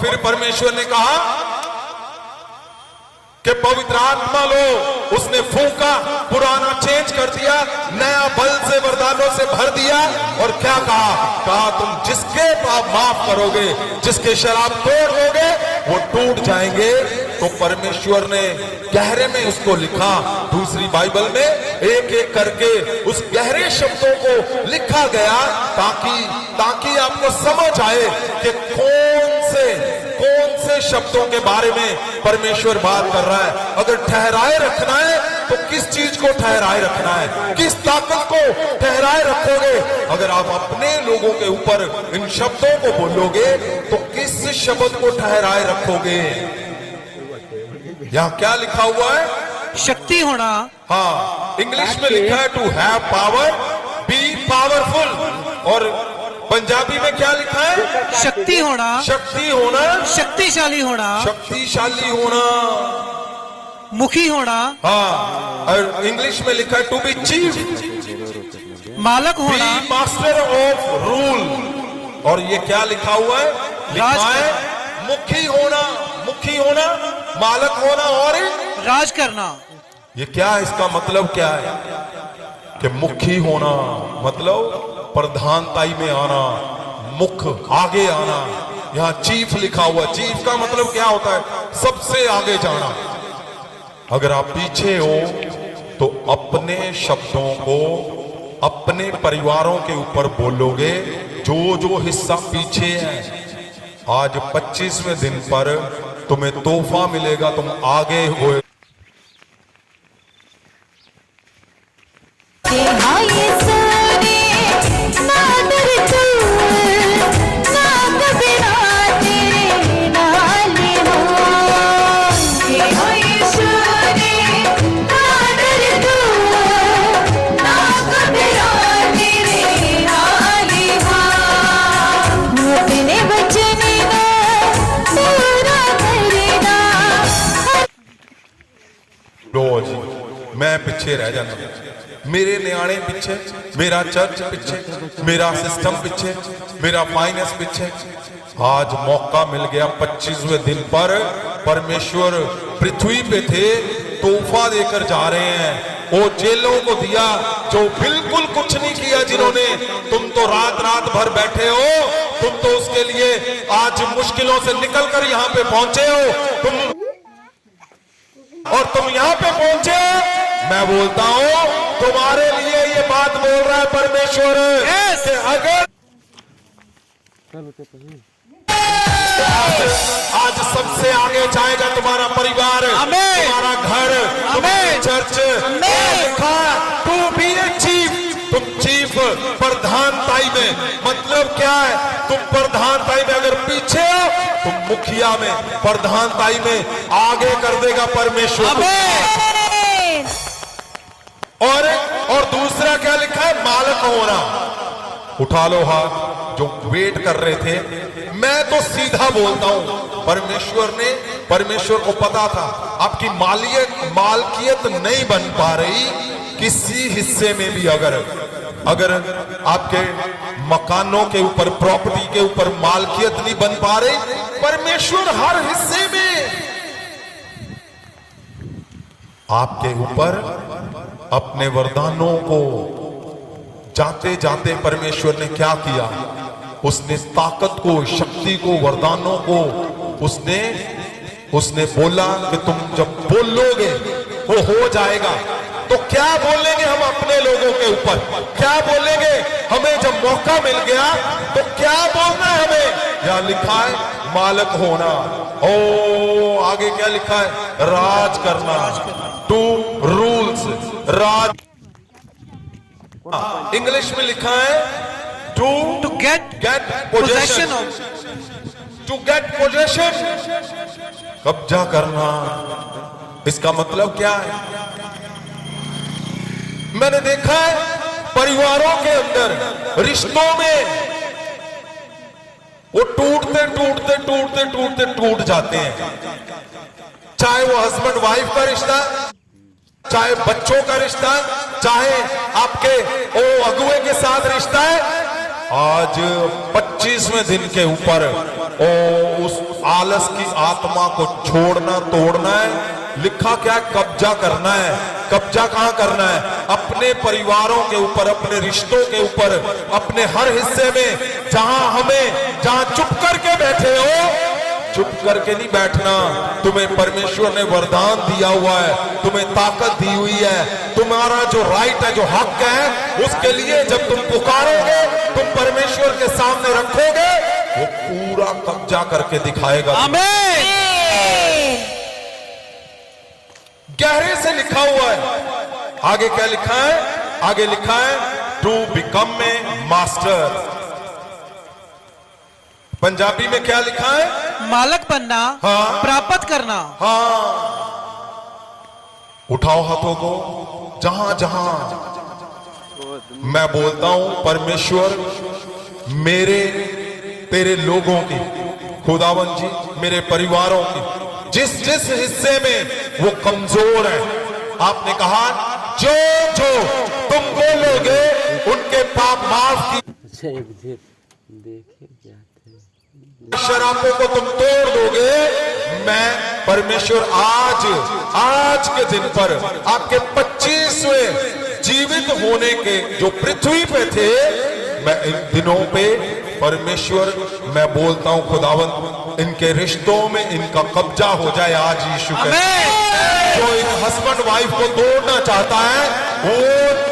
फिर परमेश्वर ने कहा कि पवित्र आत्मा लो, उसने फूंका, पुराना चेंज कर दिया, नया बल से वरदानों से भर दिया। और क्या कहा तुम जिसके पाप माफ करोगे, जिसके शराब तोड़ दोगे, वो टूट जाएंगे। तो परमेश्वर ने गहरे में उसको लिखा, दूसरी बाइबल में एक एक करके उस गहरे शब्दों को लिखा गया, ताकि आपको समझ आए कि कौन से शब्दों के बारे में परमेश्वर बात कर रहा है। अगर ठहराए रखना है तो किस चीज को ठहराए रखना है, किस ताकत को ठहराए रखोगे। अगर आप अपने लोगों के ऊपर इन शब्दों को बोलोगे तो किस शब्द को ठहराए रखोगे। यहां क्या लिखा हुआ है? शक्ति होना। हाँ, इंग्लिश में लिखा है to have power, be powerful. और पंजाबी में क्या लिखा है? शक्ति होना, शक्ति होना, शक्तिशाली होना, शक्तिशाली होना, मुखी होना। हाँ, और इंग्लिश में लिखा है टू बी चीफ, मालक होना, मास्टर ऑफ रूल। और ये क्या लिखा हुआ है? लिखा है मुखी होना, मुखी होना, मालक होना और राज करना। ये क्या है? इसका मतलब क्या है कि मुखी होना मतलब प्रधानताई में आना, मुख आगे आना। यहां चीफ लिखा हुआ, चीफ का मतलब क्या होता है? सबसे आगे जाना। अगर आप पीछे हो तो अपने शब्दों को अपने परिवारों के ऊपर बोलोगे। जो हिस्सा पीछे है, आज 25वें दिन पर तुम्हें तोहफा मिलेगा, तुम आगे हो। मैं पीछे रह जाता, मेरे न्याणे पीछे, मेरा चर्च पीछे, मेरा सिस्टम पीछे, मेरा फाइनेंस पीछे। आज मौका मिल गया, 25वें दिन पर परमेश्वर पृथ्वी पे थे, तोहफा देकर जा रहे हैं। वो जेलों को दिया जो बिल्कुल कुछ नहीं किया जिन्होंने। तुम तो रात भर बैठे हो, तुम तो उसके लिए आज मुश्किलों से निकलकर यहाँ पे पहुंचे हो, तुम यहाँ पे पहुंचे। मैं बोलता हूँ तुम्हारे लिए ये बात बोल रहा है परमेश्वर कि अगर आज सबसे आगे जाएगा तुम्हारा परिवार, तुम्हारा घर, तुम्हारी चर्च। लिखा टू बी ए चीफ, तुम चीफ प्रधानताई में। मतलब क्या है? तुम प्रधानताई में अगर पीछे हो, तुम मुखिया में, प्रधानताई में आगे कर देगा परमेश्वर। और दूसरा क्या लिखा है? मालक होना। उठा लो हाथ जो वेट कर रहे थे। मैं तो सीधा बोलता हूं, परमेश्वर को पता था आपकी मालकियत नहीं बन पा रही किसी हिस्से में भी। अगर आपके मकानों के ऊपर, प्रॉपर्टी के ऊपर मालकियत नहीं बन पा रही, परमेश्वर हर हिस्से में आपके ऊपर अपने वरदानों को जाते जाते परमेश्वर ने क्या किया? उसने ताकत को, शक्ति को, वरदानों को उसने बोला कि तुम जब बोलोगे वो हो जाएगा। तो क्या बोलेंगे हम अपने लोगों के ऊपर? क्या बोलेंगे हमें जब मौका मिल गया? तो क्या बोलना है हमें? यहां लिखा है मालक होना। ओ आगे क्या लिखा है? राज करना, टू रूल्स, राज। इंग्लिश में लिखा है to get possession, to get possession, कब्जा करना। इसका मतलब क्या है? मैंने देखा है परिवारों के अंदर, रिश्तों में वो टूट जाते हैं। चाहे वो हस्बैंड वाइफ का रिश्ता, चाहे बच्चों का रिश्ता, चाहे आपके अगुए के साथ रिश्ता है। आज 25वें दिन के ऊपर ओ उस आलस की आत्मा को छोड़ना, तोड़ना है। लिखा क्या है? कब्जा करना है। कब्जा कहां करना है? अपने परिवारों के ऊपर, अपने रिश्तों के ऊपर, अपने हर हिस्से में। जहां चुप करके बैठे हो, चुप करके नहीं बैठना। तुम्हें परमेश्वर ने वरदान दिया हुआ है, तुम्हें ताकत दी हुई है, तुम्हारा जो राइट है, जो हक है, उसके लिए जब तुम पुकारोगे, तुम परमेश्वर के सामने रखोगे, वो पूरा कब्जा करके दिखाएगा। आमीन। गहरे से लिखा हुआ है। आगे क्या लिखा है? आगे लिखा है to become a master. Punjabi में क्या लिखा है? मालक बनना, हाँ। प्राप्त करना। हाँ, उठाओ हाथों को। जहां जहां मैं बोलता हूं परमेश्वर मेरे तेरे लोगों की, खुदावन जी मेरे परिवारों की, जिस जिस हिस्से में वो कमजोर है, आपने कहा जो जो तुम बोलोगे उनके पाप माफ की, देखे जाते हैं। शराबों को तुम तोड़ दोगे। मैं परमेश्वर आज के दिन पर आपके 25वें जीवित होने के जो पृथ्वी पे थे, मैं इन दिनों पे परमेश्वर मैं बोलता हूं खुदावन इनके रिश्तों में इनका कब्जा हो जाए आज यीशु के। जो इन हस्बैंड वाइफ को तोड़ना चाहता है वो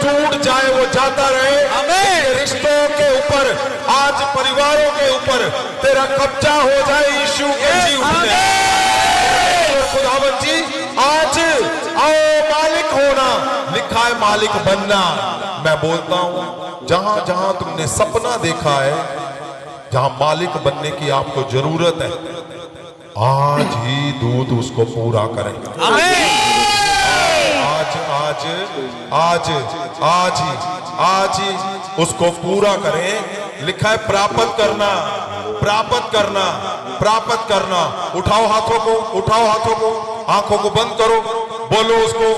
टूट जाए, वो जाता रहे। इनके रिश्तों के ऊपर, आज परिवारों के ऊपर तेरा कब्जा हो जाए यीशु के जीवन में। खुदावन जी आज आओ मालिक होना। लिखा है मालिक बनना। मैं बोलता हूं जहां जहां तुमने सपना देखा है, जहां मालिक बनने की आपको जरूरत है, आज ही दूत उसको पूरा करेंगे। आज ही उसको पूरा करें। लिखा है प्राप्त करना, प्राप्त करना, प्राप्त करना। उठाओ हाथों को, उठाओ हाथों को, आंखों को बंद करो, बोलो उसको,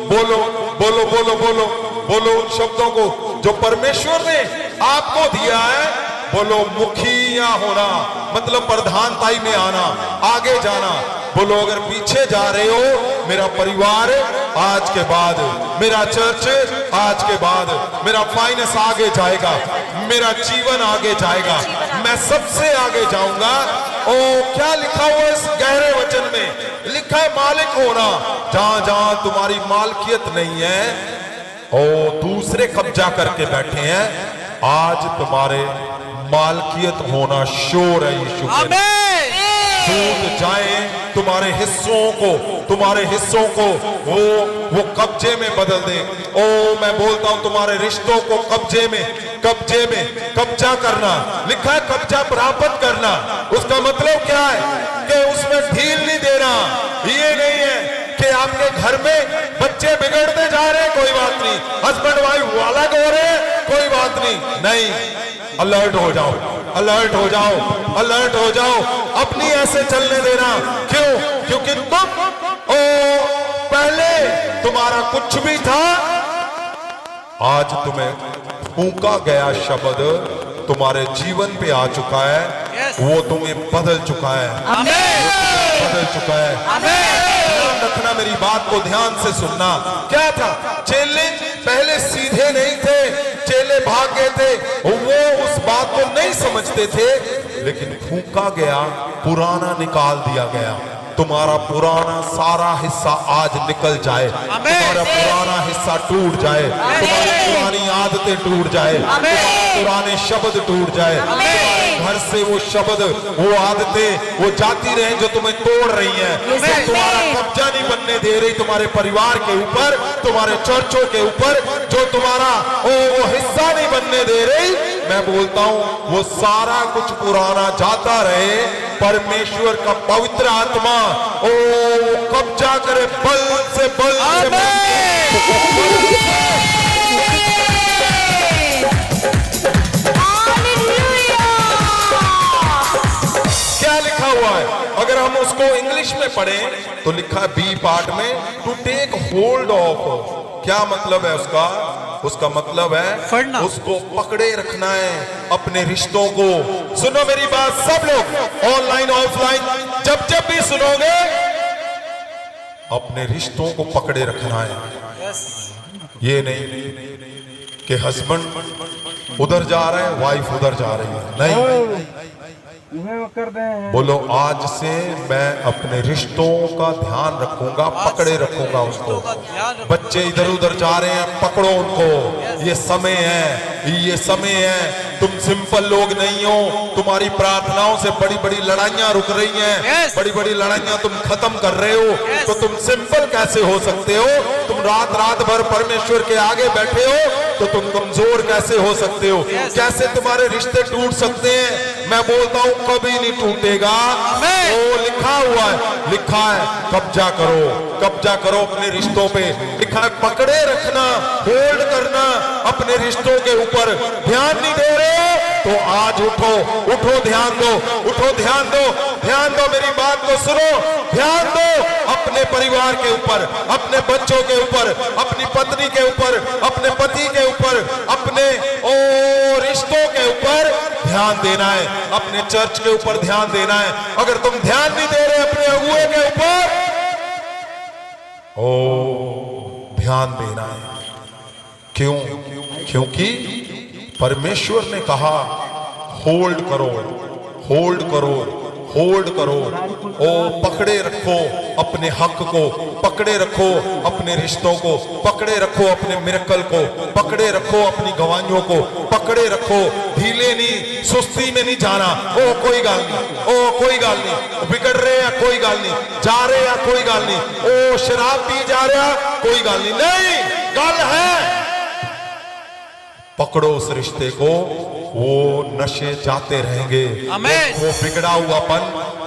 बोलो बोलो बोलो बोलो बोलो उन शब्दों को जो परमेश्वर ने आपको दिया है। बोलो मुखिया होना मतलब प्रधानताई में आना, आगे जाना। बोलो अगर पीछे जा रहे हो, मेरा परिवार आज के बाद, मेरा चर्च आज के बाद, मेरा फाइनेंस आगे जाएगा, मेरा जीवन आगे जाएगा, मैं सबसे आगे जाऊंगा। ओ क्या लिखा हुआ इस गहरे वचन में? लिखा है मालिक होना। जहां जहां तुम्हारी मालकियत नहीं है, ओ दूसरे कब्जा करके बैठे हैं, आज तुम्हारे मालकियत होना शोर है यीशु के। दूत जाए तुम्हारे हिस्सों को वो कब्जे में बदल दे। ओ मैं बोलता हूं तुम्हारे रिश्तों को कब्जा करना। लिखा है कब्जा प्राप्त करना। उसका मतलब क्या है? कि उसमें ढील नहीं देना। ये नहीं है कि आपके घर में बच्चे बिगड़ते जा रहे हैं, कोई बात नहीं, हस्बैंड वाइफ अलग हो रहे हैं, कोई बात नहीं, अलर्ट हो जाओ, अलर्ट हो जाओ, अलर्ट हो जाओ। अपनी ऐसे चलने देना। क्यों? क्योंकि तुम पहले तुम्हारा कुछ भी था, आज तुम्हें फूंका गया शब्द तुम्हारे जीवन पे आ चुका है। वो तुम्हें बदल चुका है, बदल चुका है। ध्यान रखना, मेरी बात को ध्यान से सुनना। क्या था? चेले पहले सीधे नहीं थे, चेले भाग गए थे, वो उस बात को नहीं समझते थे, लेकिन फूंका गया, पुराना निकाल दिया गया। तुम्हारा पुराना सारा हिस्सा आज निकल जाए, तुम्हारा पुराना हिस्सा टूट जाए, तुम्हारी पुरानी आदतें टूट जाए, तुम्हारे पुराने शब्द टूट जाए, तुम्हारे घर से वो शब्द, वो आदतें वो जाती रहे जो तुम्हें तोड़ रही हैं, जो तुम्हारा कब्जा नहीं बनने दे रही तुम्हारे परिवार के ऊपर, तुम्हारे चर्चों के ऊपर, जो तुम्हारा वो हिस्सा नहीं बनने दे रही। मैं बोलता हूं वो सारा कुछ पुराना जाता रहे। परमेश्वर का पवित्र आत्मा कब्जा करे बल से, बल से। क्या लिखा हुआ है? अगर हम उसको इंग्लिश में पढ़ें तो लिखा है बी पार्ट में, टू टेक होल्ड ऑफ। क्या मतलब है उसका? उसका मतलब फड़ना। है उसको पकड़े रखना है अपने रिश्तों को। सुनो मेरी बात सब लोग, ऑनलाइन ऑफलाइन जब जब भी सुनोगे, अपने रिश्तों को पकड़े रखना है। ये नहीं कि हस्बैंड उधर जा रहे हैं, वाइफ उधर जा रही है, नहीं। कर दे बोलो आज से मैं अपने रिश्तों का ध्यान रखूंगा, पकड़े रखूंगा उसको। बच्चे इधर उधर जा रहे हैं, पकड़ो उनको। ये समय है, ये समय है। तुम सिंपल लोग नहीं हो, तुम्हारी प्रार्थनाओं से बड़ी बड़ी लड़ाइयां रुक रही हैं, बड़ी बड़ी लड़ाइयां तुम खत्म कर रहे हो। तो तुम सिंपल कैसे हो सकते हो? तुम रात रात भर परमेश्वर के आगे बैठे हो तो तुम कमजोर कैसे हो सकते हो? कैसे तुम्हारे रिश्ते टूट सकते हैं? मैं बोलता हूं कभी नहीं टूटेगा। वो लिखा हुआ है, लिखा है कब्जा करो, कब्जा करो अपने रिश्तों पे। लिखा है पकड़े रखना, होल्ड करना अपने रिश्तों के ऊपर। ध्यान नहीं दे रहे तो आज उठो, उठो ध्यान दो, उठो ध्यान दो, ध्यान दो, मेरी बात को सुनो, ध्यान दो अपने परिवार के ऊपर, अपने बच्चों के ऊपर, अपनी पत्नी के ऊपर, अपने पति के ऊपर, अपने रिश्तों के ध्यान देना है, अपने चर्च के ऊपर ध्यान देना है। अगर तुम ध्यान नहीं दे रहे अपने अगुए के ऊपर, ध्यान देना है। क्यों? क्योंकि परमेश्वर ने कहा होल्ड करो, होल्ड करो, होल्ड करो। पकड़े रखो अपने हक को, पकड़े रखो अपने रिश्तों को, पकड़े रखो अपने मिरेकल को, पकड़े रखो अपनी गवाहियों को, पकड़े रखो। ढीले नहीं, सुस्ती में नहीं जाना। कोई गाल नहीं, कोई गाल नहीं। बिगड़ रहे हैं कोई गाल नहीं, जा रहे हैं कोई गाल नहीं। शराब पी जा रहे हैं कोई गाल नहीं, नहीं गाल है। पकड़ो उस रिश्ते को, वो नशे जाते रहेंगे, वो बिगड़ा हुआपन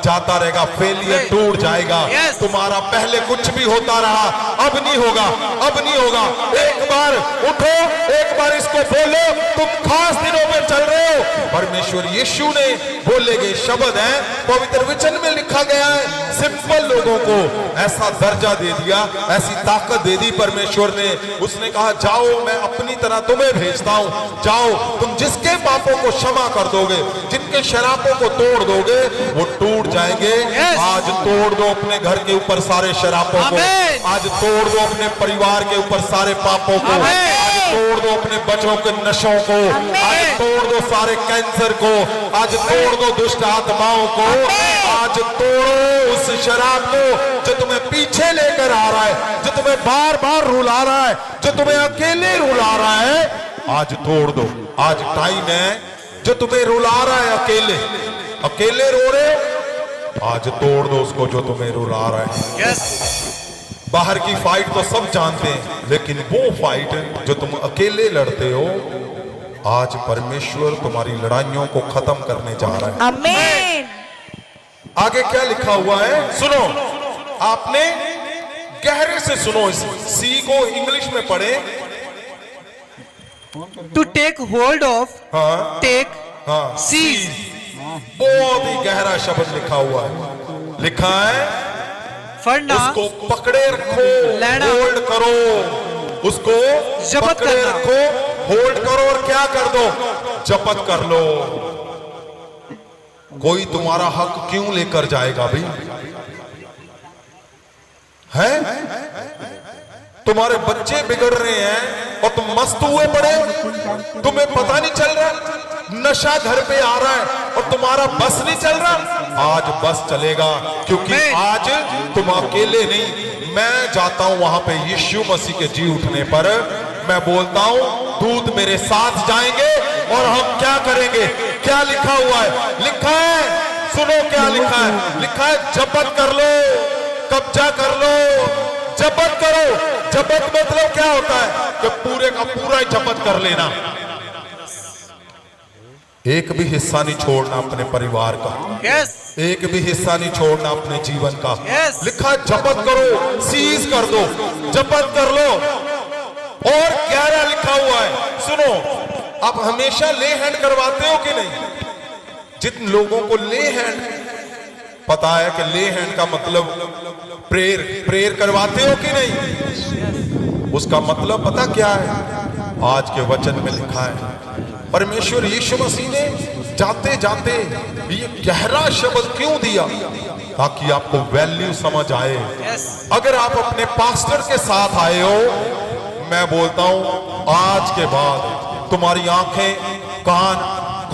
जाता रहेगा, फेलियर टूट जाएगा। तुम्हारा पहले कुछ भी होता रहा, अब नहीं होगा, अब नहीं होगा। एक बार उठो, एक बार इसको बोलो, तुम खास दिनों में चल रहे हो। परमेश्वर यीशु ने बोले गए शब्द हैं, पवित्र वचन में लिखा गया है। सिंपल लोगों को ऐसा दर्जा दे दिया, ऐसी ताकत दे दी परमेश्वर ने। उसने कहा जाओ, मैं अपनी तरह तुम्हें भेजता हूं, जाओ तुम जिसके पापों को क्षमा कर दोगे, जिनके शराबों को तोड़ दोगे, वो टूट जाएंगे। आज तोड़ दो अपने घर के ऊपर सारे शराबों को, आज तोड़ दो अपने परिवार के ऊपर सारे पापों को, आज तोड़ दो अपने बच्चों के नशों को, आज तोड़ दो सारे कैंसर को, आज तोड़ दो दुष्ट आत्माओं को, आज तोड़ो उस शराब को जो तुम्हें पीछे लेकर आ रहा है, जो तुम्हें बार बार रुला रहा है, जो तुम्हें अकेले रुला रहा है। आज तोड़ दो। आज टाइम है जो तुम्हें रुला रहा है, अकेले अकेले रो रहे हो, आज तोड़ दो उसको जो तुम्हें रुला रहा है। बाहर की फाइट तो सब जानते हैं, लेकिन वो फाइट जो तुम अकेले लड़ते हो, आज परमेश्वर तुम्हारी लड़ाइयों को खत्म करने जा रहा है। आमीन। आगे क्या लिखा हुआ है सुनो, आपने गहरे से सुनो। इस सी को इंग्लिश में पढ़े। टू टेक होल्ड ऑफ, हाँ, टेक, हाँ, सीज। बहुत ही गहरा शब्द लिखा हुआ है। लिखा है फड़ना, उसको पकड़े रखो, लेना, होल्ड करो, उसको जब्त पकड़े करना, रखो, होल्ड करो और क्या कर दो, जब्त कर लो। कोई तुम्हारा हक क्यों लेकर जाएगा भाई? है तुम्हारे बच्चे बिगड़ रहे हैं और तुम मस्त हुए पड़े हो, तुम्हें पता नहीं चल रहा। नशा घर पे आ रहा है और तुम्हारा बस नहीं चल रहा। आज बस चलेगा, क्योंकि आज तुम अकेले नहीं। मैं जाता हूं वहां पे यीशु मसीह के जी उठने पर। मैं बोलता हूं दूत मेरे साथ जाएंगे और हम क्या करेंगे? क्या लिखा हुआ है? लिखा है, सुनो क्या लिखा है। लिखा है जब्त कर लो, कब्जा कर लो, जब्त करो। जब्त मतलब क्या होता है? कि पूरे का पूरा ही जब्त कर लेना, एक भी हिस्सा नहीं छोड़ना अपने परिवार का, एक भी हिस्सा नहीं छोड़ना अपने जीवन का। लिखा जब्त करो, सीज कर दो, जब्त कर लो। और 11 लिखा हुआ है, सुनो, आप हमेशा ले हैंड करवाते हो कि नहीं? जिन लोगों को ले हैंड पता है कि ले हैंड का मतलब प्रेयर करवाते हो कि नहीं? उसका मतलब पता क्या है? आज के वचन में लिखा है। परमेश्वर यीशु मसीह ने जाते जाते ये गहरा शब्द क्यों दिया, ताकि आपको वैल्यू समझ आए। अगर आप अपने पास्टर के साथ आए हो, मैं बोलता हूं आज के बाद तुम्हारी आंखें कान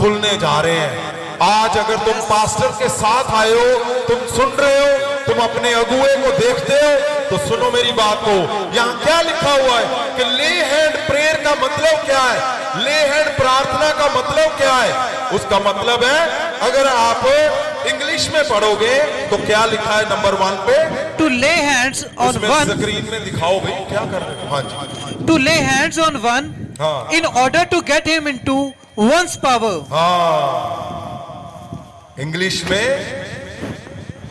खुलने जा रहे हैं। आज अगर तुम पास्टर के साथ आए हो, तुम सुन रहे हो, तुम अपने अगुए को देखते हो, तो सुनो मेरी बात को। यहाँ क्या लिखा हुआ है कि ले हैंड प्रेयर का मतलब क्या है, ले हैंड प्रार्थना का मतलब क्या है। उसका मतलब है, अगर आप इंग्लिश में पढ़ोगे तो क्या लिखा है नंबर 1 पे, To lay hands on one. Screen में दिखाओ भाई, क्या कर रहे हो। हाँ जी, To lay hands on one हाँ। in order to get him into one's power. हाँ, इंग्लिश में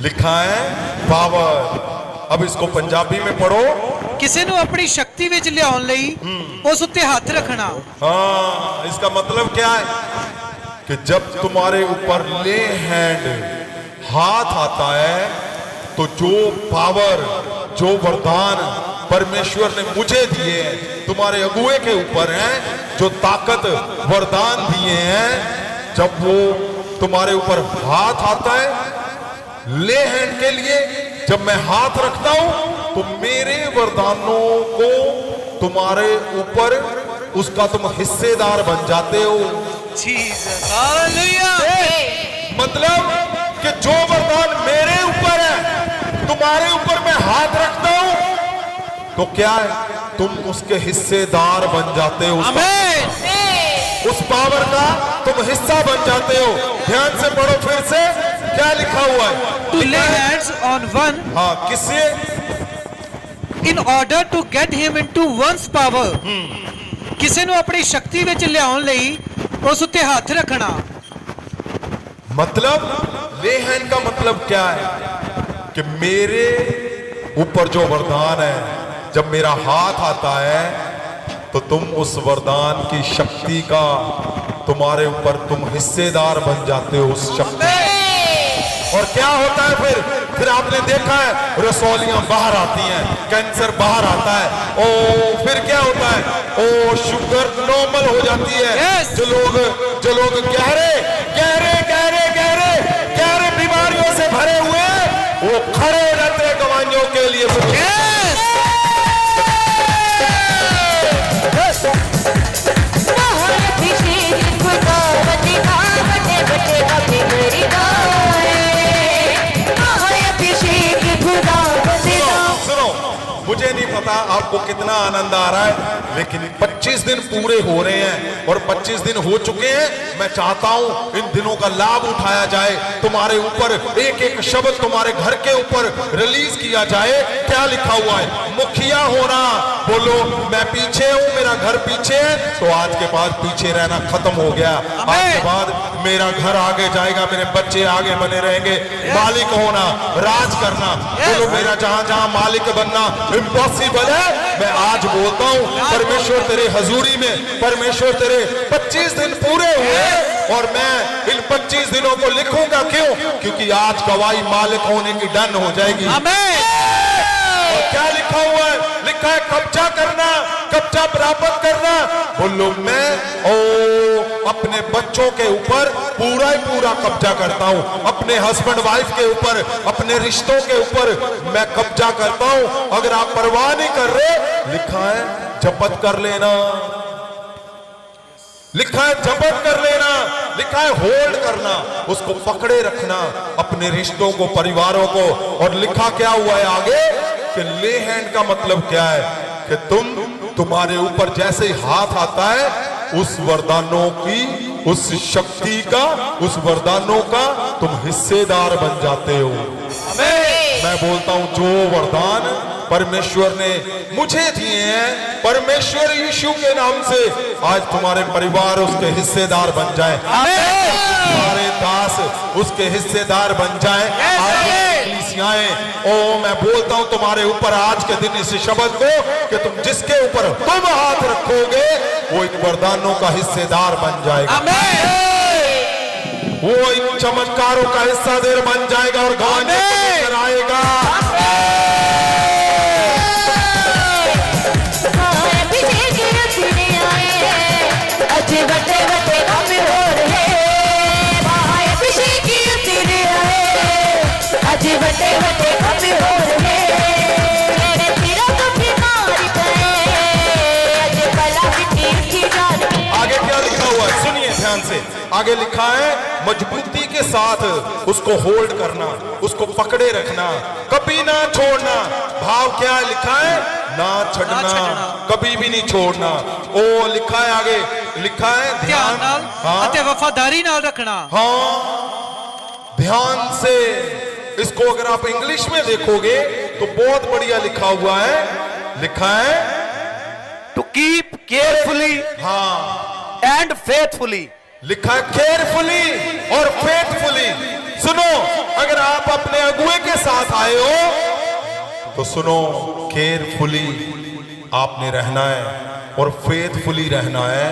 लिखा है पावर। अब इसको पंजाबी में पढ़ो। ਕਿਸੇ ਨੂੰ ਆਪਣੀ ਸ਼ਕਤੀ ਵਿੱਚ ਲਿਆਉਣ ਲਈ ਉਸ ਉੱਤੇ ਹੱਥ ਰੱਖਣਾ। हाँ, इसका मतलब क्या है कि जब तुम्हारे ऊपर ले हैंड हाथ आता है, तो जो पावर, जो वरदान परमेश्वर ने मुझे दिए हैं, तुम्हारे अगुए के ऊपर हैं, जो ताकत वरदान दिए हैं, जब वो तुम्हारे ऊपर हाथ आता है, ले हैंड के लिए जब मैं हाथ रखता हूं, तो मेरे वरदानों को तुम्हारे ऊपर उसका तुम हिस्सेदार बन जाते हो। Jesus. Hallelujah. मतलब कि जो वरदान मेरे ऊपर है, तुम्हारे ऊपर मैं हाथ रखता हूं, तो क्या है, तुम उसके हिस्सेदार बन जाते हो। Amen. उस पावर का तुम हिस्सा बन जाते हो। ध्यान से पढ़ो फिर से, क्या लिखा हुआ है। To lay hands on one हाँ, किससे, in order to get him into one's power. ਕਿਸੇ ਨੂੰ ਆਪਣੀ ਸ਼ਕਤੀ ਵਿੱਚ ਲਿਆਉਣ ਲਈ ਉਸ ਉੱਤੇ ਹੱਥ ਰੱਖਣਾ। मतलब ले हैंड का मतलब क्या है कि मेरे ऊपर जो वरदान है, जब मेरा हाथ आता है, तो तुम उस वरदान की शक्ति का, तुम्हारे ऊपर तुम हिस्सेदार बन जाते हो उस शक्ति। और क्या होता है फिर आपने देखा है, रसौलियां बाहर आती हैं, कैंसर बाहर आता है, ओ फिर क्या होता है, ओ शुगर नॉर्मल हो जाती है। Yes. जो लोग गहरे गहरे गहरे गहरे गहरे बीमारियों से भरे हुए, वो खड़े हो जाते हैं गवाहियों के लिए। सुनो, मुझे नहीं पता आपको कितना आनंद आ रहा है, लेकिन 25 दिन पूरे हो रहे हैं और 25 दिन हो चुके हैं। मैं चाहता हूं इन दिनों का लाभ उठाया जाए, तुम्हारे ऊपर एक एक शब्द तुम्हारे घर के ऊपर रिलीज किया जाए। क्या लिखा हुआ है, मुखिया होना, बोलो मैं पीछे हूं, मेरा घर पीछे है, तो आज के बाद पीछे रहना खत्म हो गया। आज के बाद मेरा घर आगे जाएगा, मेरे बच्चे आगे बने रहेंगे। मालिक होना, राज करना, बोलो मेरा जहां जहां मालिक बनना इम्पॉसिबल है, मैं आज बोलता हूं परमेश्वर तेरे हजूरी में, परमेश्वर तेरे 25 दिन पूरे हुए, और मैं इन 25 दिनों को लिखूंगा। क्यों? क्योंकि आज गवाही मालिक होने की डन हो जाएगी। और क्या लिखा हुआ है, लिखा है कब्जा करना, कब्जा प्राप्त करना। बोलो मैं अपने बच्चों के ऊपर पूरा ही पूरा कब्जा करता हूं, अपने हस्बैंड वाइफ के ऊपर, अपने रिश्तों के ऊपर मैं कब्जा करता हूं। अगर आप परवाह नहीं कर रहे, लिखा है जपत कर लेना, लिखा है जपत कर लेना, लिखा है होल्ड करना, उसको पकड़े रखना, अपने रिश्तों को, परिवारों को। और लिखा क्या हुआ है आगे कि ले हैंड का मतलब क्या है कि तुम्हारे ऊपर जैसे ही हाथ आता है, उस वरदानों की, उस शक्ति का, उस वरदानों का तुम हिस्सेदार बन जाते हो। मैं बोलता हूं जो वरदान परमेश्वर ने मुझे दिए हैं, परमेश्वर यीशु के नाम से आज तुम्हारे परिवार उसके हिस्सेदार बन जाए, तुम्हारे दास उसके हिस्सेदार बन जाए। ओ मैं बोलता हूं तुम्हारे ऊपर आज के दिन इस शब्द को कि तुम जिसके ऊपर तुम हाथ रखोगे, वो इन वरदानों का हिस्सेदार बन जाएगा। वो इन चमत्कारों का हिस्सादार बन जाएगा और गवाही लेकर आएगा। बड़े बड़े काम हो रहे महाअभिषेक की उतर आए आज बड़े बड़े काम हो रहे मेरे तेरा तो बीमारी पे आज बला मिट्टी उठी जा रही आगे क्या लिखा हुआ है, सुनिए ध्यान से। आगे लिखा है मजबूती के साथ उसको होल्ड करना, उसको पकड़े रखना, कभी ना छोड़ना। भाव क्या है लिखा है, ना छड़ना, कभी भी नहीं छोड़ना। ओ लिखा है आगे, लिखा है ਧਿਆਨ ध्यान। ਨਾਲ हाँ ਅਤੇ ਵਫਾਦਾਰੀ ਨਾਲ ਰੱਖਣਾ। हाँ, ध्यान से। इसको अगर आप इंग्लिश में देखोगे तो बहुत बढ़िया लिखा हुआ है, लिखा है टू कीप केयरफुली हाँ, एंड फेथफुली। लिखा है केयरफुली और फेथफुली। सुनो, अगर आप अपने अगुए के साथ आए हो तो सुनो, केयरफुली आपने रहना है और फेथफुली रहना है।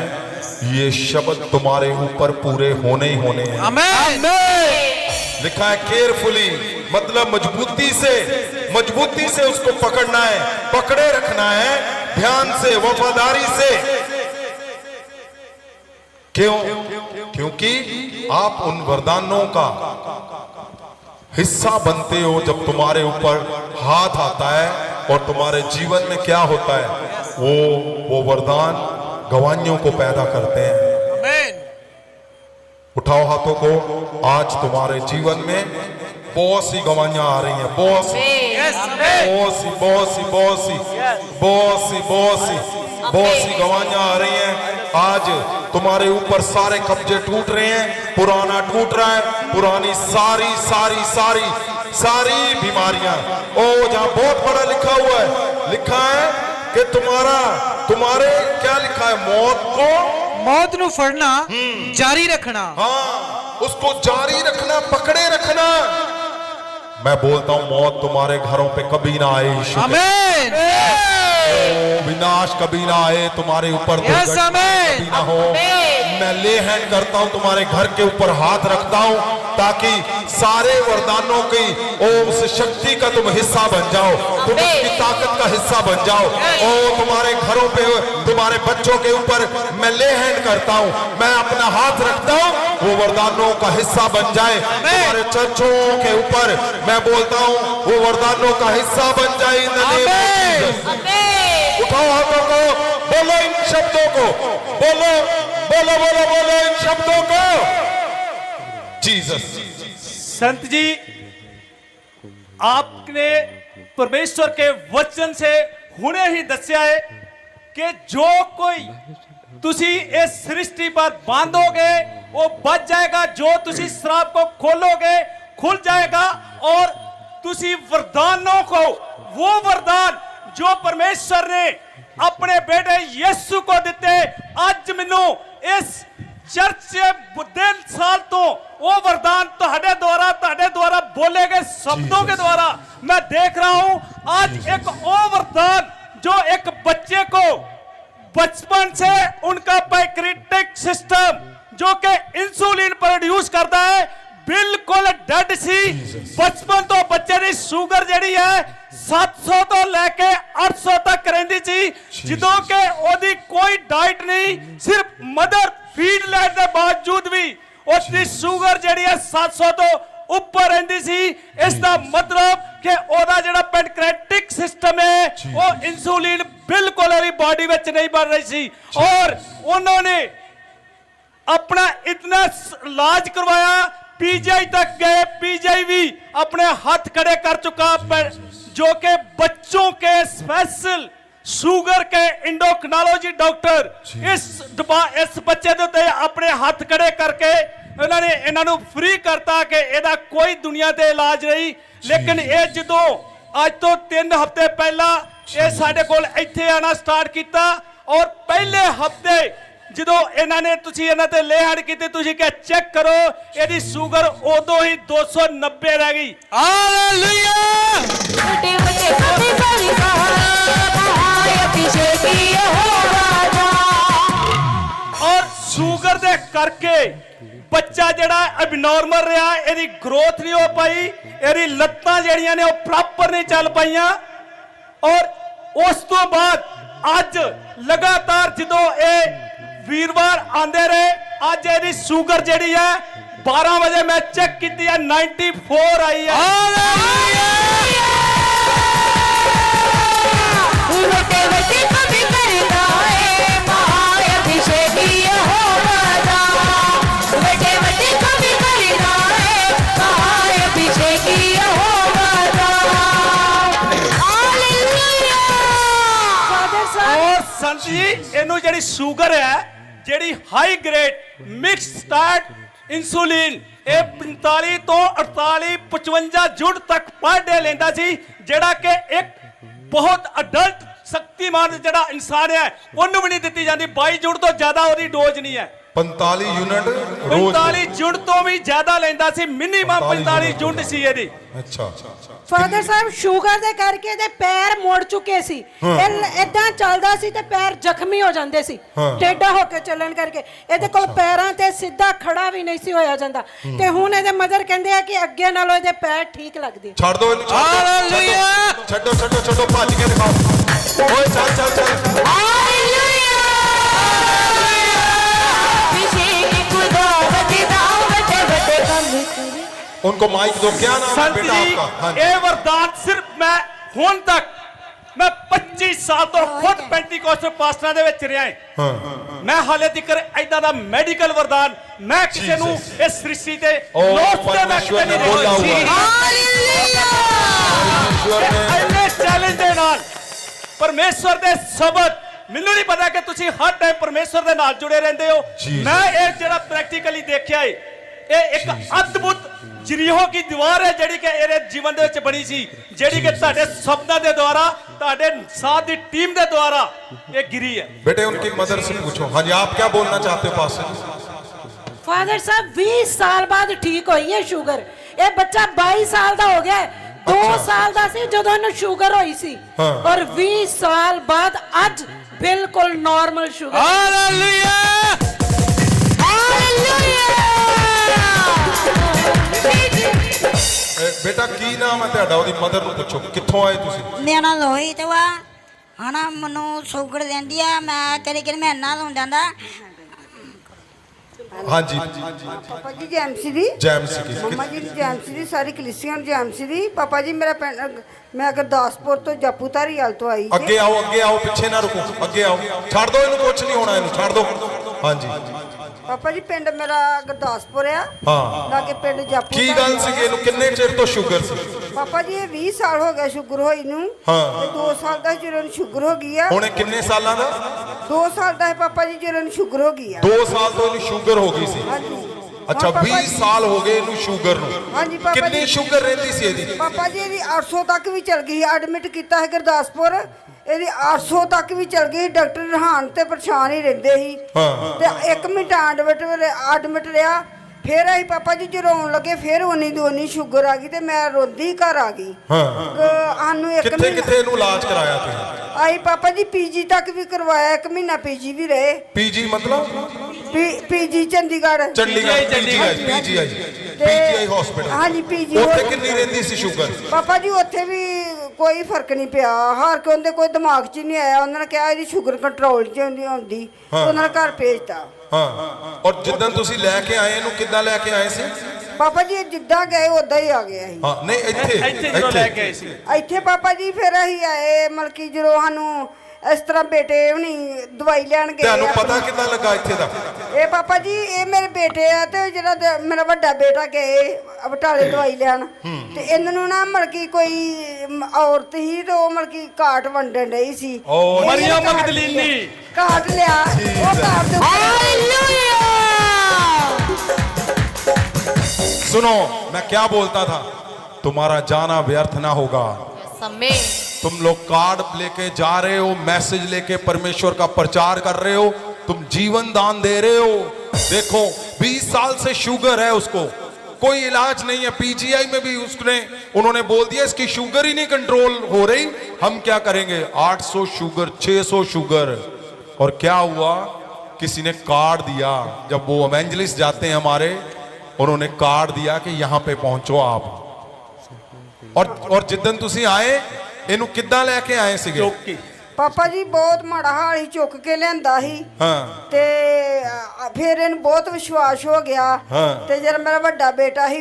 ये शब्द तुम्हारे ऊपर पूरे होने ही होने हैं। आमीन। लिखा है केयरफुली, मतलब मजबूती से उसको पकड़ना है, पकड़े रखना है, ध्यान से, वफादारी से। क्यों? क्योंकि आप उन वरदानों का हिस्सा बनते हो जब तुम्हारे ऊपर हाथ आता है और तुम्हारे जीवन में क्या होता है, वो वरदान गवाहियों को पैदा करते हैं। आमीन। उठाओ हाथों को। आज तुम्हारे जीवन में बहुत सी गवाहियां आ रही हैं, बहुत सी गवाहियां आ रही हैं। आज तुम्हारे ऊपर सारे कब्जे टूट रहे हैं, पुराना टूट रहा है, पुरानी सारी सारी सारी सारी बीमारियां। ओ जहां बहुत बड़ा लिखा हुआ है, लिखा है कि तुम्हारे क्या लिखा है, मौत ਨੂੰ ਫੜਨਾ ਜਾਰੀ ਰੱਖਣਾ। हाँ, उसको जारी रखना, पकड़े रखना। मैं बोलता हूं मौत तुम्हारे घरों पे कभी ना आए यीशु के। आमीन। विनाश कभी ना आए तुम्हारे ऊपर, Yes, दुर्घटना आमीन। कभी ना हो। मैं ले हैंड करता हूं, तुम्हारे घर के ऊपर हाथ रखता हूं ताकि सारे वरदानों की उस शक्ति का तुम हिस्सा बन जाओ, तुम उसकी ताकत का हिस्सा बन जाओ। ओ तुम्हारे घरों पे, तुम्हारे बच्चों के ऊपर मैं ले हैंड करता हूं, मैं अपना हाथ रखता हूं, वो वरदानों का हिस्सा बन जाए। तुम्हारे चर्चों के ऊपर मैं बोलता हूं, वो वरदानों का हिस्सा बन जाए। उठाओ हाथों को, बोलो इन शब्दों को, बोलो बोलो बोलो बोलो इन शब्दों को। जीसस। संत जी, आपने परमेश्वर के वचन से हुने ही दस्या है कि जो कोई तुसी इस सृष्टि पर बांधोगे वो बच जाएगा, जो तुसी श्राप को खोलोगे खुल जाएगा। और तुसी वरदानों को, वो वरदान जो परमेश्वर ने अपने बेटे यीशु को दिते, आज मैनू इस चर्च दिन साल तो वो वरदान तुहाडे द्वारा बोले गए शब्दों के द्वारा मैं देख रहा हूं। आज एक वो वरदान जो एक बच्चे को बचपन से उनका पैंक्रियाटिक सिस्टम जो कि इंसुलिन प्रोड्यूस करता है बिल्कुल डेड सी। बचपन तो बच्चे की शुगर जी है 700 तो लैके 800 तक रही थी, जिदों के ओदी कोई डाइट नहीं, सिर्फ मदर फीड लेने के बावजूद भी उसकी शुगर जी है 700 तो ऊपर रही सी। इसका मतलब कि ओदा जिहड़ा पैंक्रियाटिक सिस्टम है वो इंसुलिन बिल्कुल बॉडी में नहीं बन रही सी। और उन्होंने अपना इतना इलाज करवाया, पीजीआई तक गए, पीजीआई भी अपने हाथ खड़े कर चुका, जो कि बच्चों के स्पेशल शुगर के इंडोक्रिनोलॉजी डॉक्टर इस बच्चे दे अपने हाथ खड़े करके इन्होंने इन्हों फ्री करता कि एदा कोई दुनिया ते इलाज नहीं। लेकिन ये जो आज तो 3 हफ्ते पहला ये साडे कोल इत्थे आना स्टार्ट किया और पहले हफ्ते जो इन्होंने इन्होंने ले हैंड की क्या चेक करो, यदि शुगर उदो ही 290 रह गई। और शुगर दे करके बच्चा जड़ा एबनॉर्मल रहा, यदि ग्रोथ नहीं हो पाई, यदि लत्तां जड़ियां ने प्रॉपर नहीं चल पाइयां। और उस तो बाद अज लगातार जो ਵੀਰਵਾਰ ਆਂਦੇ ਰਹੇ। ਅੱਜ ਇਹਦੀ ਸ਼ੂਗਰ ਜਿਹੜੀ ਹੈ 12 ਵਜੇ ਮੈਂ ਚੈੱਕ ਕੀਤੀ ਹੈ 94 ਆਈ ਹੈ। वटे वटे कभी करता है महाअभिषेक यहोवा वटे वटे कभी करता है महाअभिषेक यहोवा हालेलुया फादर साहब और संत जी ਇਹਨੂੰ ਜਿਹੜੀ ਸ਼ੂਗਰ ਹੈ ਜਿਹੜੀ high grade mix start insulin ਇਹ 45 ਤੋਂ 48 55 ਜੁੜ ਤੱਕ ਪਰ ਡੇ ਲੈਂਦਾ ਸੀ ਜਿਹੜਾ ਕਿ ਇੱਕ ਬਹੁਤ ਅਡਲਟ ਸ਼ਕਤੀਮਾਨ ਜਿਹੜਾ ਇਨਸਾਨ ਹੈ ਉਹਨੂੰ ਵੀ ਨਹੀਂ ਦਿੱਤੀ ਜਾਂਦੀ। 22 ਜੁੜ ਤੋਂ ਜ਼ਿਆਦਾ ਉਹਦੀ ਡੋਜ਼ ਨਹੀਂ ਹੈ। 45 यूनिट रोज 45 ਜੁੜ ਤੋਂ ਵੀ ਜ਼ਿਆਦਾ ਲੈਂਦਾ ਸੀ। ਮਿਨੀਮਮ 45 ਜੁੜ ਸੀ ਇਹਦੀ। अच्छा ਫਾਦਰ ਸਾਹਿਬ ਸ਼ੂਗਰ ਦੇ ਕਰਕੇ ਇਹਦੇ ਪੈਰ ਮੁੜ ਚੁੱਕੇ ਸੀ। ਇਹ ਇਦਾਂ ਚੱਲਦਾ ਸੀ ਤੇ ਪੈਰ ਜ਼ਖਮੀ ਹੋ ਜਾਂਦੇ ਸੀ ਟੇਢਾ ਹੋ ਕੇ ਚੱਲਣ ਕਰਕੇ। ਇਹਦੇ ਕੋਲ ਪੈਰਾਂ ਤੇ ਸਿੱਧਾ ਖੜਾ ਵੀ ਨਹੀਂ ਸੀ ਹੋਇਆ ਜਾਂਦਾ। ਤੇ ਹੁਣ ਇਹਦੇ ਮਦਰ ਕਹਿੰਦੇ ਆ ਕਿ ਅੱਗੇ ਨਾਲੋਂ ਇਹਦੇ ਪੈਰ ਠੀਕ ਲੱਗਦੇ। छोड़ दो इन्हें, हालेलुया। छड्डो छड्डो छड्डो भज के दिखाओ। ओए चल चल चल हालेलुया अभिषेक खुदा वटे वटे वटे कभी करे उनको माइक दो। क्या नाम है ਸੰਤ बेटा ਜੀ आपका? हाँ जी। ਇਹ ਵਰਦਾਨ ਸਿਰਫ ਮੈਂ ਹੁਣ ਤੱਕ ਮੈਂ 25 ਸਾਲ ਤੋਂ ਖੁਦ ਪੈਂਟੀਕੋਸਟਲ ਪਾਸਟਰਾਂ ਦੇ ਵਿੱਚ ਰਿਹਾ ਹਾਂ। ਮੈਂ ਹਾਲੇ ਤੱਕ ਐਦਾਂ ਦਾ ਮੈਡੀਕਲ ਵਰਦਾਨ ਮੈਂ ਕਿਸੇ ਨੂੰ ਇਸ ਸ੍ਰਿਸ਼ਟੀ ਤੇ ਲੋਕ ਤੇ ਮੈਂ परमेश्वर ਕਿਤੇ ने ਨਹੀਂ बोला ਦੇਖੀ। हुआ परमेश्वर ने ਇੰਨੇ ਚੈਲੰਜ ਦੇ ਨਾਲ ਪਰਮੇਸ਼ਵਰ ਦੇ ਸ਼ਬਦ ਮੈਨੂੰ ਨਹੀਂ ਪਤਾ ਕਿ ਤੁਸੀਂ ਹਰ ਟਾਈਮ ਪਰਮੇਸ਼ਵਰ ਦੇ ਨਾਲ ਜੁੜੇ ਰਹਿੰਦੇ ਹੋ। Jesus। ਮੈਂ ਇਹ ਜਿਹੜਾ ਪ੍ਰੈਕਟੀਕਲੀ ਦੇਖਿਆ ਹੈ ਇਹ ਇੱਕ ਅਦਭੁਤ ਜਰੀਹੋ ਕੀ ਦੀਵਾਰ ਹੈ ਜਿਹੜੀ ਕਿ ਇਹਦੇ ਜੀਵਨ ਦੇ ਵਿੱਚ ਬਣੀ ਸੀ ਜਿਹੜੀ ਕਿ ਤੁਹਾਡੇ ਸ਼ਬਦਾਂ ਦੇ ਦੁਆਰਾ ਤੁਹਾਡੇ ਸਾਥ ਦੀ ਟੀਮ ਦੇ ਦੁਆਰਾ ਇਹ ਗਿਰੀ ਹੈ। बेटे उनकी मदर से पूछो। हाँ जी, आप क्या बोलना चाहते हो पास से? ਫਾਦਰ ਸਾਹਿਬ 20 ਸਾਲ ਬਾਅਦ ਠੀਕ ਹੋਈ ਹੈ ਸ਼ੂਗਰ। ਇਹ ਬੱਚਾ 22 ਸਾਲ ਦਾ ਹੋ ਗਿਆ ਹੈ। 2 ਸਾਲ ਦਾ ਸੀ ਜਦੋਂ ਇਹਨੂੰ ਸ਼ੂਗਰ ਹੋਈ ਸੀ ਔਰ 20 ਸਾਲ ਬਾਅਦ ਅੱਜ ਬਿਲਕੁਲ ਨਾਰਮਲ ਸ਼ੂਗਰ। हालेलुया। बेटा की नाम है ਤੁਹਾਡਾ? ਉਹਦੀ ਮਦਰ ਨੂੰ ਪੁੱਛੋ ਕਿੱਥੋਂ ਆਏ ਤੁਸੀਂ? ਮੇਰਾ ਨਾਮ ਲੋਹਿਤ ਵਾ ਹਨਾ। ਮੈਨੂੰ ਸ਼ੂਗਰ ਦਿੰਦੀ ਆ। ਮੈਂ ਤੇਰੇ ਕਿ ਮਹੀਨਾ ਤੋਂ ਜਾਂਦਾ। हाँ जी ਪਾਪਾ ਜੀ ਜੈਮਸੀ ਦੀ जैमसी की ਮੰਮਾ ਜੀ ਦੀ ਜੈਮਸੀ ਦੀ ਸਾਰੀ ਕਲੀਸੀਅਨ ਜੈਮਸੀ ਦੀ। ਪਾਪਾ ਜੀ ਮੇਰਾ ਪਿੰਡ ਮੈਂ ਗੁਰਦਾਸਪੁਰ ਤੋਂ ਜੱਪੂ ਧਾਰੀਵਾਲ ਤੋਂ ਆਈ ਅੱਗੇ ਆਓ ਪਿੱਛੇ ਨਾ ਰੁਕੋ। ਅੱਗੇ ਆਓ। ਛੱਡ ਦੋ ਇਹਨੂੰ, ਕੁਛ ਨਹੀਂ ਹੋਣਾ ਇਹਨੂੰ, ਛੱਡ ਦੋ। हाँ जी ਪਾਪਾ ਜੀ ਪਿੰਡ ਮੇਰਾ ਗੁਰਦਾਸਪੁਰ ਆ। ਹਾਂ। ਲਾਗੇ ਪਿੰਡ ਜੱਪੂ ਕੀ ਗੱਲ ਸੀ? ਇਹਨੂੰ ਕਿੰਨੇ ਚਿਰ ਤੋਂ ਸ਼ੂਗਰ ਸੀ? ਪਾਪਾ ਜੀ ਇਹ 20 ਸਾਲ ਹੋ ਗਏ ਸ਼ੂਗਰ ਹੋਈ ਨੂੰ। ਹਾਂ। ਤੇ 2 ਸਾਲ ਦਾ ਜਦੋਂ ਨੂੰ ਸ਼ੂਗਰ ਹੋ ਗਈ ਆ। ਹੁਣ ਇਹ ਕਿੰਨੇ ਸਾਲਾਂ ਦਾ? 2 ਸਾਲ ਦਾ ਹੈ ਪਾਪਾ ਜੀ ਜਦੋਂ ਨੂੰ ਸ਼ੂਗਰ ਹੋ ਗਈ ਆ। 2 ਸਾਲ ਤੋਂ ਇਹਨੂੰ ਸ਼ੂਗਰ ਹੋ ਗਈ ਸੀ। ਹਾਂਜੀ ਅੱਛਾ, ਹੁਣ ਪਾਪਾ 20 ਜੀ- ਸਾਲ ਹੋ ਗਏ ਇਹਨੂੰ ਸ਼ੂਗਰ ਨੂੰ। ਹਾਂਜੀ ਪਾਪਾ ਕਿੰਨੀ ਜੀ। ਸ਼ੂਗਰ ਰਹਿੰਦੀ ਸੀ ਇਹਦੀ? ਪਾਪਾ ਜੀ ਇਹਦੀ 800 ਤੱਕ ਵੀ ਚਲ ਗਈ। ਐਡਮਿਟ ਕੀਤਾ ਹੈ ਗੁਰਦਾਸਪੁਰ। ਇਹਦੀ 800 ਤੱਕ ਵੀ ਚਲ ਗਈ। ਡਾਕਟਰ ਰਹਾਨ ਤੇ ਪਰੇਸ਼ਾਨ ਹੀ ਰਹਿੰਦੇ ਸੀ। ਹਾਂ। ਤੇ 1 ਮਿੰਟ ਐਡਮਿਟ ਰਿਹਾ। ਫਿਰ ਅਸੀਂ ਪਾਪਾ ਜੀ ਜਦੋਂ ਰੋਣ ਲੱਗੇ ਫਿਰ ਉਨੀ ਦੀ ਉਨੀ ਸ਼ੂਗਰ ਆ ਗਈ ਤੇ ਮੈਂ ਰੋਂਦੀ ਘਰ ਆ ਗਈ। ਹਾਂ। ਸਾਨੂੰ 1 ਕਿੱਥੇ ਕਿੱਥੇ ਇਹਨੂੰ ਇਲਾਜ ਕਰਾਇਆ ਤੁਸੀਂ? ਆਈ ਪਾਪਾ ਜੀ ਪੀਜੀ ਤੱਕ ਵੀ ਕਰਵਾਇਆ। 1 ਮਹੀਨਾ ਪੀਜੀ ਵੀ ਰਹੇ। ਪੀਜੀ ਮਤਲਬ? PG Chandigarh. Chandigarh PGI hospital. ਹਾਂਜੀ ਪੀਜੀ। ਉੱਥੇ ਕਿੰਨੀ ਰਹਿੰਦੀ ਸੀ ਸ਼ੂਗਰ? ਪਾਪਾ ਜੀ ਉੱਥੇ ਵੀ ਕੋਈ ਫਰਕ ਨਹੀਂ ਪਿਆ। ਹਾਰ ਕੇ ਉਹਦੇ ਕੋਈ ਦਿਮਾਗ 'ਚ ਹੀ ਨਹੀਂ ਆਇਆ। ਉਹਨਾਂ ਨੇ ਕਿਹਾ ਇਹਦੀ ਸ਼ੂਗਰ ਕੰਟਰੋਲ 'ਚ ਆਉਂਦੀ। ਉਹਨਾਂ ਨੇ ਘਰ ਭੇਜਤਾ। ਹਾਂ। ਔਰ ਜਿੱਦਾਂ ਤੁਸੀਂ ਲੈ ਕੇ ਆਏ ਇਹਨੂੰ ਕਿੱਦਾਂ ਲੈ ਕੇ ਆਏ ਸੀ? ਪਾਪਾ ਜੀ ਇਹ ਜਿੱਦਾਂ ਗਏ ਉਦਾਂ ਹੀ ਆ ਗਏ ਅਸੀਂ। ਹਾਂ। ਨਹੀਂ ਇੱਥੇ ਜਦੋਂ ਲੈ ਕੇ ਆਏ ਸੀ ਇੱਥੇ ਪਾਪਾ ਜੀ ਫਿਰ ਅਸੀਂ ਆਏ ਮਤਲਬ ਕਿ ਜਦੋਂ ਸਾਨੂੰ ਇਸ ਤਰ੍ਹਾਂ ਬੇਟੇ ਹੁਣੀ ਦਵਾਈ ਲੈਣ ਗਏ। ਤੁਹਾਨੂੰ ਪਤਾ ਕਿੱਦਾਂ ਲੱਗਾ ਇੱਥੇ ਦਾ? ਇਹ ਪਾਪਾ ਜੀ ਇਹ ਮੇਰੇ ਬੇਟੇ ਆ ਤੇ ਜਿਹੜਾ ਮੇਰਾ ਵੱਡਾ ਬੇਟਾ ਗਏ ਬਟਾਲੇ ਦਵਾਈ ਲੈਣ ਤੇ ਇਹਨਾਂ ਨੂੰ ਨਾ ਮਤਲਬ ਕਿ ਕੋਈ ਔਰਤ ਹੀ ਤੇ ਉਹ ਮਤਲਬ ਕਿ ਕਾਟ ਵੰਡਣ ਰਹੀ ਸੀ। ਓ ਮਰੀਮ ਮਗਦਲੀਨੀ ਕਾਟ ਲਿਆ। ਉਹ ਕਾਟ ਦੇ सुनो, मैं क्या बोलता था, तुम्हारा जाना व्यर्थ ना होगा। तुम लोग कार्ड लेके जा रहे हो, मैसेज लेके परमेश्वर का प्रचार कर रहे हो, तुम जीवन दान दे रहे हो। देखो 20 साल से शुगर है उसको, कोई इलाज नहीं है। पीजीआई में भी उन्होंने बोल दिया इसकी शुगर ही नहीं कंट्रोल हो रही, हम क्या करेंगे? 800 शुगर, 600 शुगर। और क्या हुआ? किसी ने कार्ड दिया। जब वो एवेंजलिस्ट जाते हैं हमारे, उन्होंने कार्ड दिया कि यहां पे पहुंचो आप। और जिद्दन तुसी आए इनू किद्दां लेके आए सिगे? ਪਾਪਾ ਜੀ ਬਹੁਤ ਮਾੜਾ ਹਾਲ ਹੀ ਚੁੱਕ ਕੇ ਲਿਆਂਦਾ ਸੀ ਹਾਂ ਤੇ ਫਿਰ ਇਹਨੂੰ ਬਹੁਤ ਵਿਸ਼ਵਾਸ ਹੋ ਗਿਆ ਹਾਂ। ਤੇ ਜਿਹੜਾ ਮੇਰਾ ਵੱਡਾ ਬੇਟਾ ਸੀ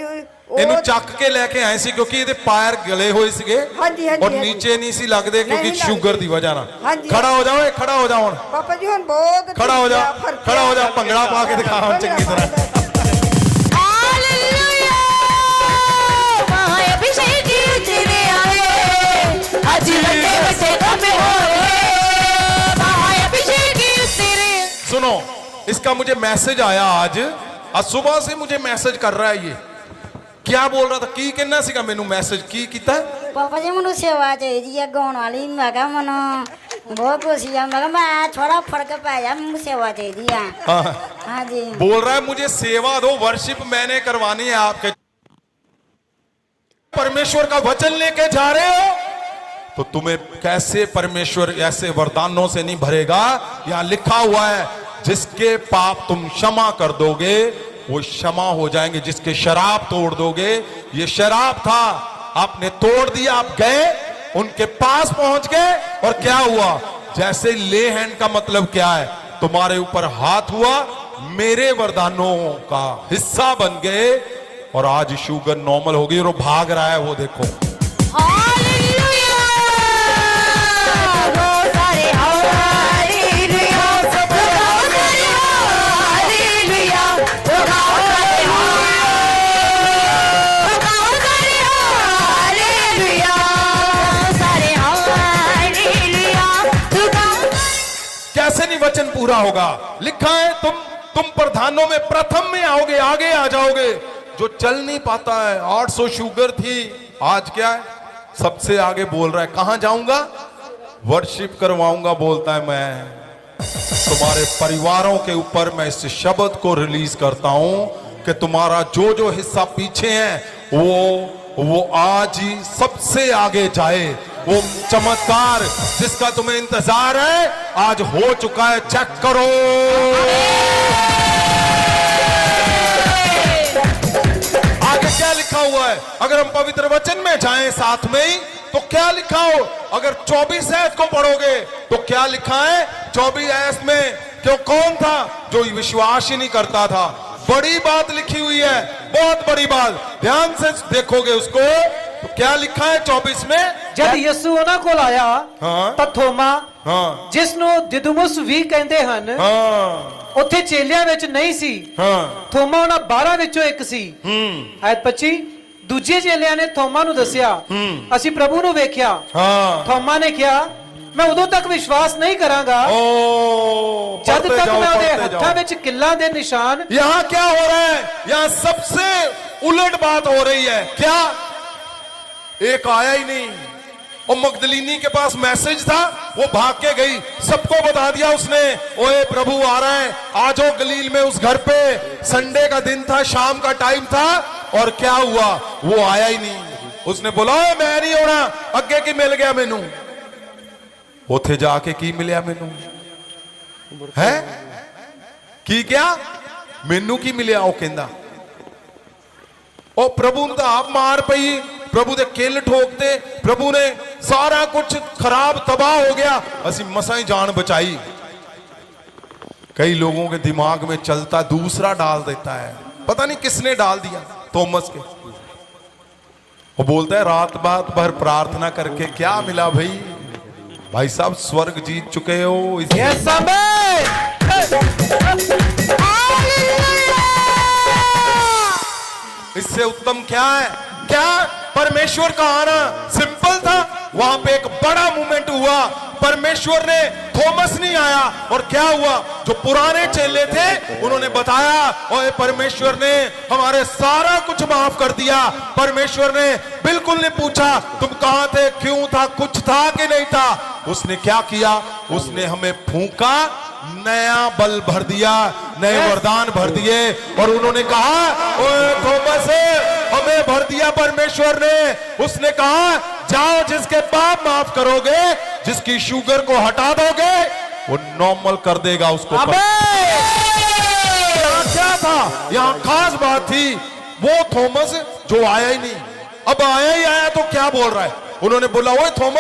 ਇਹਨੂੰ ਚੱਕ ਕੇ ਲੈ ਕੇ ਆਏ ਸੀ ਕਿਉਂਕਿ ਇਹਦੇ ਪੈਰ ਗਲੇ ਹੋਏ ਸੀਗੇ ਹਾਂਜੀ, ਹਾਂਜੀ, ਔਰ ਹਾਂਜੀ। ਨੀਚੇ ਨਹੀਂ ਸੀ ਲੱਗਦੇ ਕਿਉਂਕਿ ਨਹੀਂ ਲੱਗਦੇ। ਸ਼ੂਗਰ ਦੀ ਵਜ੍ਹਾ ਨਾਲ ਹਾਂਜੀ। ਖੜਾ ਹੋ ਜਾਓ ਖੜਾ ਹੋ ਜਾ ਹੁਣ ਪਾਪਾ ਜੀ ਹੁਣ ਬਹੁਤ ਖੜਾ ਹੋ ਜਾ ਠੀਕ ਆ, ਫਰਕ ਖੜਾ ਹੋ ਜਾ ਆ। ਭੰਗੜਾ ਪਾ ਕੇ ਦਿਖਾ ਹੁਣ ਚੰਗੀ ਤਰ੍ਹਾਂ ਹਾਲੇਲੂਇਆ ਮਹਾਅਭਿਸ਼ੇਕ ਉਤਰੇ ਆਏ ਅੱਜ ਵੱਡੇ ਵੱਡੇ ਕੰਮ ਹੋ ਰਹੇ ਮਹਾਅਭਿਸ਼ੇਕ उतरे सुनो इसका मुझे मैसेज आया आज सुबह से मुझे मैसेज कर रहा है ये क्या बोल रहा था की कहना सीगा मेनू मैसेज की कीता ਪਾਪਾ ਜੀ ਮੈਨੂੰ ਸੇਵਾ ਚਾਹੀਦੀ ਹੈ ਗਾਉਣ ਵਾਲੀ ਮੈਂ ਕਿਹਾ ਮੈਨੂੰ ਬਹੁਤ ਖੁਸ਼ੀ ਆ ਮੈਂ ਕਿਹਾ ਮੈਂ ਥੋੜਾ ਫਰਕ ਪੈ ਜਾ ਮੈਨੂੰ ਸੇਵਾ ਚਾਹੀਦੀ ਆ हाँ हाँ जी बोल रहा है मुझे सेवा दो वर्शिप मैंने करवानी है आपके परमेश्वर का वचन लेके जा रहे हो तो तुम्हें कैसे परमेश्वर ऐसे वरदानों से नहीं भरेगा यहां लिखा हुआ है जिसके पाप तुम क्षमा कर दोगे वो क्षमा हो जाएंगे जिसके शराब तोड़ दोगे ये शराब था आपने तोड़ दिया आप गए उनके पास पहुंच गए और क्या हुआ जैसे ले हैंड का मतलब क्या है तुम्हारे ऊपर हाथ हुआ मेरे वरदानों का हिस्सा बन गए और आज शुगर नॉर्मल हो गई और वो भाग रहा है वो देखो हालेलुया रोज़ारे हालेलुया सब गाओ करे हालेलुया तो गाओ करे हालेलुया सारे हालेलुया तो गाओ कैसे नहीं वचन पूरा होगा लिखा है तुम प्रधानों में प्रथम में आओगे आगे आ जाओगे जो चल नहीं पाता है 800 शुगर थी आज क्या है सबसे आगे बोल रहा है कहां जाऊंगा वर्शिप करवाऊंगा बोलता है मैं तुम्हारे परिवारों के ऊपर मैं इस शब्द को रिलीज करता हूं कि तुम्हारा जो जो हिस्सा पीछे है वो आज ही सबसे आगे जाए वो चमत्कार जिसका तुम्हें इंतजार है आज हो चुका है चेक करो आगे क्या लिखा हुआ है अगर हम पवित्र वचन में जाएं साथ में ही तो क्या लिखा हो अगर 24 आयत को पढ़ोगे तो क्या लिखा है 24 आयत में क्यों कौन था जो विश्वास ही नहीं करता था बड़ी बात लिखी हुई है बहुत बड़ी बात ध्यान से देखोगे उसको तो क्या लिखा है 24 में ਜਦ ਯਿਸੂ ਉਹਨਾਂ ਕੋਲ ਆਇਆ ਹਾਂ। ਤਾਂ ਥੋਮਾ हाँ ਜਿਸ ਨੂੰ ਦਿਦੁਮਸ ਵੀ ਕਹਿੰਦੇ ਹਨ हाँ ਉੱਥੇ ਚੇਲਿਆਂ ਵਿੱਚ ਨਹੀਂ ਸੀ हाँ ਥੋਮਾ ਉਹਨਾਂ 12 ਵਿੱਚੋਂ ਇੱਕ ਸੀ ਆਇਤ 25 ਦੂਜੇ ਚੇਲਿਆਂ ਨੇ ਥੋਮਾ ਨੂੰ ਦੱਸਿਆ ਅਸੀਂ ਪ੍ਰਭੂ ਨੂੰ ਵੇਖਿਆ हाँ ਥੋਮਾ ਨੇ ਕਿਹਾ ਮੈਂ ਉਦੋਂ ਤੱਕ ਵਿਸ਼ਵਾਸ ਨਹੀਂ ਕਰਾਂਗਾ ओ ਜਦ पढ़ते ਤੱਕ जाओ, ਮੈਂ ਉਹਦੇ पढ़ते ਹੱਥਾਂ जाओ। ਵਿੱਚ ਕਿੱਲਾਂ ਦੇ ਨਿਸ਼ਾਨ यहाँ क्या हो रहा है यहाँ सबसे उलट बात हो रही है क्या एक आया ही नहीं और मगदलीनी के पास मैसेज था वो भाग के गई सबको बता दिया उसने ओए प्रभु आ रहा है आ जाओ गलील में उस घर पे संडे का दिन था शाम का टाइम था और क्या हुआ वो आया ही नहीं उसने बोला ओए मैं नहीं होना अगे की मिल गया मैनू उथे जाके की मिलिया मैनू है की क्या मैनू की मिलिया वो कहंदा ओ प्रभु ने तो आप मार पई प्रभु दे किल ठोकते प्रभु ने सारा कुछ खराब तबाह हो गया असी मसा ही जान बचाई कई लोगों के दिमाग में चलता दूसरा डाल देता है पता नहीं किसने डाल दिया थॉमस के वो बोलता है रात बात भर प्रार्थना करके क्या मिला भाई साहब स्वर्ग जीत चुके हो इसलिए इससे उत्तम क्या है क्या परमेश्वर का आना सिंपल था वहां पे एक बड़ा मूवमेंट हुआ परमेश्वर ने थॉमस नहीं आया और क्या हुआ जो पुराने चेले थे उन्होंने बताया और परमेश्वर ने हमारे सारा कुछ माफ कर दिया परमेश्वर ने बिल्कुल नहीं पूछा तुम कहां थे क्यों था कुछ था कि नहीं था उसने क्या किया उसने हमें फूंका नया बल भर दिया नए वरदान भर दिए और उन्होंने कहा ओए थॉमस हमें भर दिया परमेश्वर ने उसने कहा जाओ जिसके पाप माफ करोगे जिसकी शुगर को हटा दोगे वो नॉर्मल कर देगा उसको यहाँ क्या था यहाँ खास बात थी वो थॉमस जो आया ही नहीं अब आया ही आया तो क्या बोल रहा है उन्होंने बोला ओए थॉमस